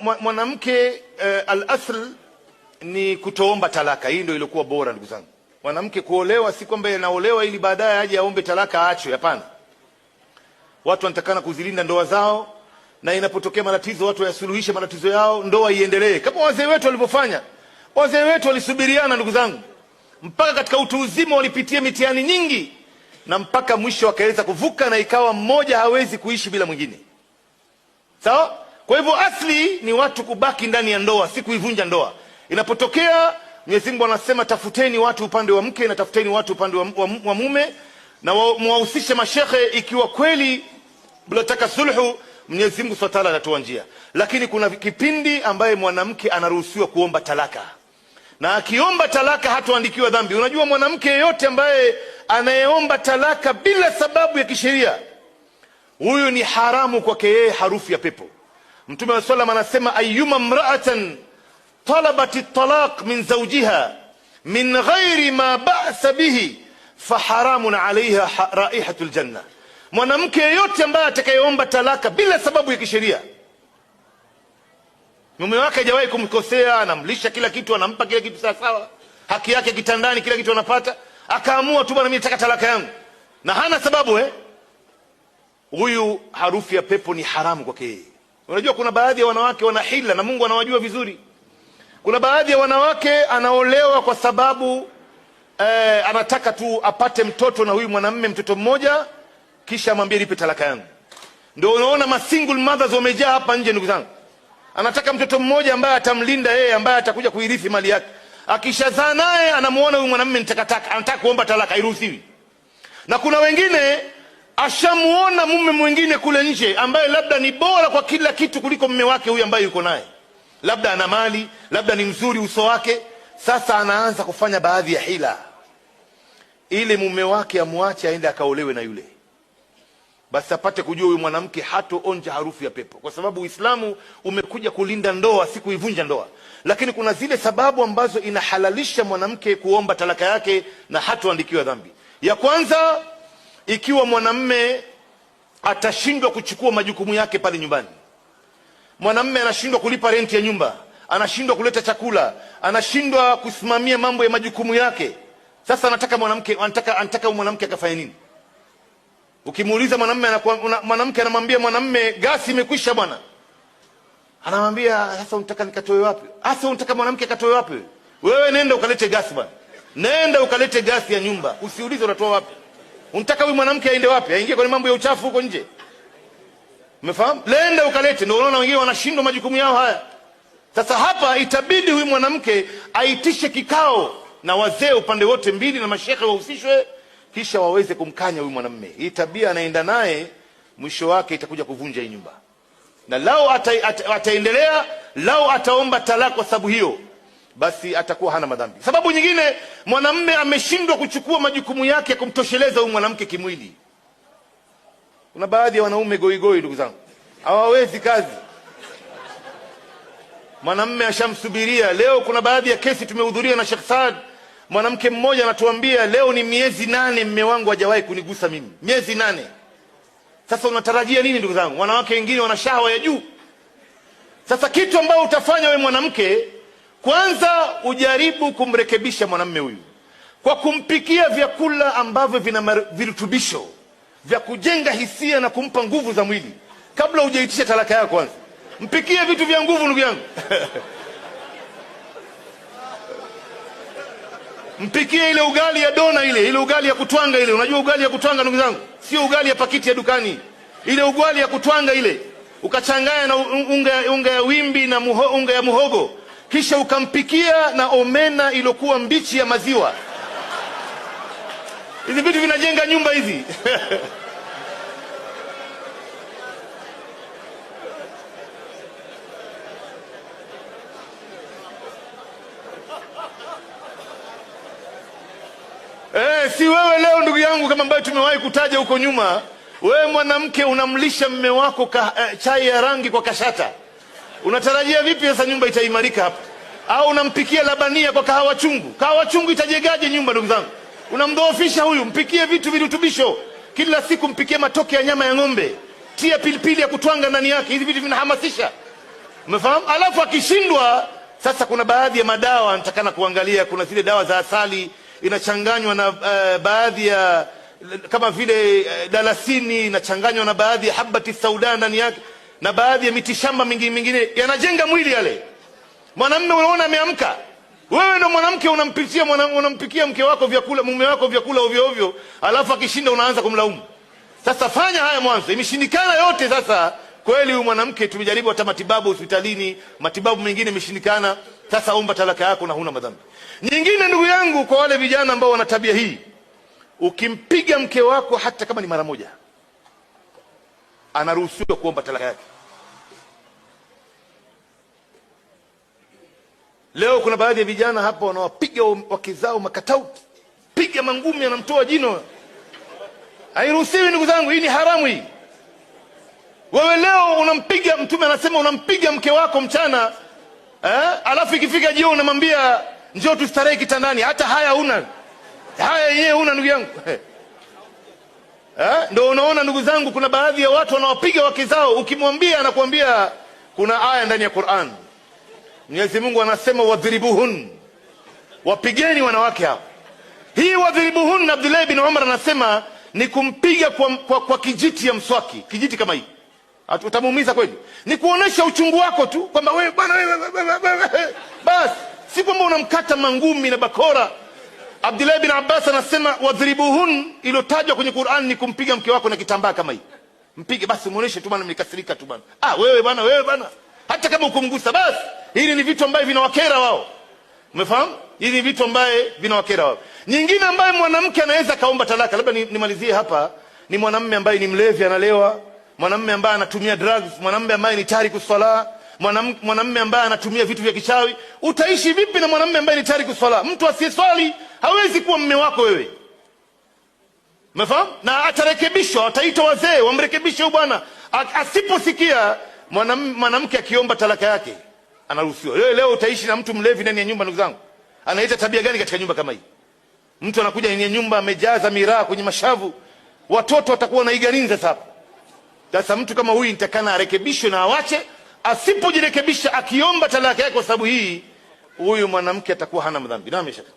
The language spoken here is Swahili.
Mwanamke al-asl ni kutoomba talaka. Hii ndio ilikuwa bora, ndugu zangu. Mwanamke kuolewa si kwamba anaolewa ili baadaye aje aombe talaka aachwe, hapana. Watu wanatakana kuzilinda ndoa zao, na inapotokea matatizo watu yasuluhishe matatizo yao, ndoa iendelee kama wazee wetu walivyofanya. Wazee wetu walisubiriana, ndugu zangu, mpaka katika utu uzima walipitia mitihani nyingi, na mpaka mwisho wakaweza kuvuka, na ikawa mmoja hawezi kuishi bila mwingine. Sawa? Kwa hivyo asli ni watu kubaki ndani ya ndoa, si kuivunja ndoa. Inapotokea Mwenyezi Mungu anasema tafuteni watu upande wa mke na tafuteni watu upande wa mume, na muwahusishe mashehe ikiwa kweli mnataka sulhu. Mwenyezi Mungu Subhanahu wa Ta'ala anatoa njia, lakini kuna kipindi ambaye mwanamke anaruhusiwa kuomba talaka, na akiomba talaka hatoandikiwa dhambi. Unajua, mwanamke yeyote ambaye anayeomba talaka bila sababu ya kisheria, huyu ni haramu kwake yeye, harufu ya pepo. Mtume wa sallam anasema ayyuma mra'atan talabat at-talaq min zawjiha min ghairi ma ba'sa bihi fa haramun 'alayha raihatul janna. Mwanamke yeyote ambaye atakayeomba talaka bila sababu ya kisheria, mume wake hajawahi kumkosea, anamlisha kila kitu, anampa kila kitu sawa sawa, haki yake kitandani, kila kitu anapata, akaamua tu bwana mimi nataka talaka yangu, na hana sababu huyu harufu ya pepo ni haramu kwake yeye. Unajua, kuna baadhi ya wanawake wana hila na Mungu anawajua vizuri. Kuna baadhi ya wanawake anaolewa kwa sababu anataka tu apate mtoto na huyu mwanamume, mtoto mmoja, kisha amwambie nipe talaka yangu. Ndio unaona ma single mothers wamejaa hapa nje, ndugu zangu. Anataka mtoto mmoja ambaye atamlinda yeye, ambaye atakuja kuirithi mali yake. Akishazaa naye anamuona huyu mwanamume nitakataka, anataka kuomba talaka, hairuhusiwi. Na kuna wengine ashamuona mume mwingine kule nje ambaye labda ni bora kwa kila kitu kuliko mume wake huyu ambaye yuko naye. Labda ana mali, labda ni mzuri uso wake. Sasa anaanza kufanya baadhi ya hila ili mume wake amwache aende akaolewe na yule, basi apate kujua huyu mwanamke hatoonja harufu ya pepo, kwa sababu Uislamu umekuja kulinda ndoa, si kuivunja ndoa. Lakini kuna zile sababu ambazo inahalalisha mwanamke kuomba talaka yake na hatoandikiwa dhambi. Ya kwanza, ikiwa mwanamume atashindwa kuchukua majukumu yake pale nyumbani. Mwanamume anashindwa kulipa renti ya nyumba, anashindwa kuleta chakula, anashindwa kusimamia mambo ya majukumu yake. Sasa anataka mwanamke akafanya nini? Ukimuuliza mwanamke anamwambia mwanamume gasi imekwisha bwana. Anamwambia sasa unataka nikatoe wapi? Sasa unataka mwanamke akatoe wapi? Wewe nenda ukalete gasi bwana. Nenda ukalete gasi ya nyumba. Usiulize unatoa wapi. Unataka huyu mwanamke aende wapi? Aingie kwenye mambo ya uchafu huko nje. Umefahamu? Nenda ukalete. Ndio unaona wengine wanashindwa majukumu yao haya. Sasa hapa itabidi huyu mwanamke aitishe kikao na wazee upande wote mbili na mashehe wahusishwe, kisha waweze kumkanya huyu mwanamume. Hii tabia anaenda naye, mwisho wake itakuja kuvunja hii nyumba. Na lao ataendelea, lao ataomba talaka kwa sababu hiyo, basi atakuwa hana madhambi. Sababu nyingine, mwanamume ameshindwa kuchukua majukumu yake ya kumtosheleza huyu mwanamke kimwili. Kuna baadhi ya wanaume goigoi, ndugu zangu, hawawezi kazi. Mwanamume ashamsubiria. Leo kuna baadhi ya kesi tumehudhuria na Sheikh Saad, mwanamke mmoja anatuambia leo ni miezi 8 mume wangu hajawahi kunigusa mimi. Miezi 8. Sasa unatarajia nini, ndugu zangu? Wanawake wengine wana shahwa ya juu. Sasa kitu ambao utafanya wewe mwanamke, kwanza ujaribu kumrekebisha mwanamume huyu kwa kumpikia vyakula ambavyo vina virutubisho vya kujenga hisia na kumpa nguvu za mwili. Kabla hujaitisha talaka yako, kwanza mpikie vitu vya nguvu, ndugu yangu. Mpikie ile ugali ya dona, ile ugali ya kutwanga ile. Unajua ugali ya kutwanga, ndugu zangu? Sio ugali ya pakiti ya dukani. Ile ugali ya kutwanga ile, ukachanganya na unga ya wimbi na unga ya muhogo, kisha ukampikia na omena iliyokuwa mbichi ya maziwa. Hizi vitu vinajenga nyumba hizi. Si wewe leo, ndugu yangu, kama ambayo tumewahi kutaja huko nyuma, wewe mwanamke unamlisha mume wako chai ya rangi kwa kashata. Unatarajia vipi sasa nyumba itaimarika hapa? Au unampikia labania kwa kahawa chungu? Kahawa chungu itajegaje nyumba, ndugu zangu? Unamdhoofisha huyu. Mpikie vitu virutubisho. Kila siku mpikie matoke ya nyama ya ng'ombe, tia pilipili ya kutwanga ndani yake. Hizi vitu vinahamasisha. Umefahamu? Alafu akishindwa sasa, kuna baadhi ya madawa nitakana kuangalia. Kuna zile dawa za asali inachanganywa na baadhi ya kama vile dalasini inachanganywa na baadhi ya habati sauda ndani yake na baadhi ya mitishamba mingine yanajenga mwili yale. Mwanamume unaona ameamka, wewe ndo mwanamke unampikia mke wako vyakula, mume wako vyakula ovyo ovyo, alafu akishinda unaanza kumlaumu. Sasa fanya haya mwanzo, imeshindikana yote. Sasa kweli huyu mwanamke tumejaribu hata matibabu hospitalini, matibabu mengine imeshindikana. Sasa omba talaka yako na huna madhambi. Nyingine ndugu yangu, kwa wale vijana ambao wana tabia hii, ukimpiga mke wako hata kama ni mara moja, anaruhusiwa kuomba talaka yake. Leo kuna baadhi ya vijana hapa wanawapiga wake zao makatauti, piga mangumi, anamtoa jino. Hairuhusiwi ndugu zangu, hii ni haramu hii. Wewe leo unampiga, Mtume anasema unampiga mke wako mchana, alafu ikifika jioni unamwambia njoo tustarehe kitandani. Hata haya huna, haya yenyewe huna ndugu yangu. Ndio unaona ndugu zangu, kuna baadhi ya watu wanawapiga wake zao, ukimwambia anakuambia kuna aya ndani ya Qur'an. Mwenyezi Mungu anasema wadhribuhun, wapigeni wanawake hao. Hii wadhribuhun, Abdullah bin Umar anasema ni kumpiga kwa kijiti ya mswaki, kijiti kama hii. Utamuumiza kweli? Ni kuonesha uchungu wako tu kwamba wewe bwana wewe, basi si kwamba unamkata mangumi na bakora. Abdullah bin Abbas anasema wadhribuhun iliyotajwa kwenye Qur'an ni kumpiga mke wako na kitambaa kama hii. Mpige basi, muoneshe tu bwana, nimekasirika tu bwana. Wewe bwana, hata kama ukumgusa basi. Hili ni vitu ambavyo vinawakera wao. Umefahamu? Hili ni vitu ambavyo vinawakera wao. Nyingine ambaye mwanamke anaweza kaomba talaka, labda nimalizie hapa, ni mwanamume ambaye ni mlevi, analewa, mwanamume ambaye anatumia drugs, mwanamume ambaye ni tariku swala, mwanamume ambaye anatumia vitu vya kichawi. Utaishi vipi na mwanamume ambaye ni tariku swala? Mtu asiyeswali hawezi kuwa mume wako wewe. Umefahamu? Na atarekebishwa, ataitwa wazee wamrekebishe huyu bwana. Asiposikia, mwanamke akiomba talaka yake anaruhusiwa. Leo utaishi na mtu mlevi ndani ya nyumba ndugu zangu. Anaita tabia gani katika nyumba kama hii? Mtu anakuja ndani ya nyumba amejaza miraa kwenye mashavu. Watoto watakuwa naiga nini sasa? Sasa mtu kama huyu nitakana arekebishwe na awache. Asipojirekebisha akiomba talaka yake kwa sababu hii, huyu mwanamke atakuwa hana madhambi. Naam shaka.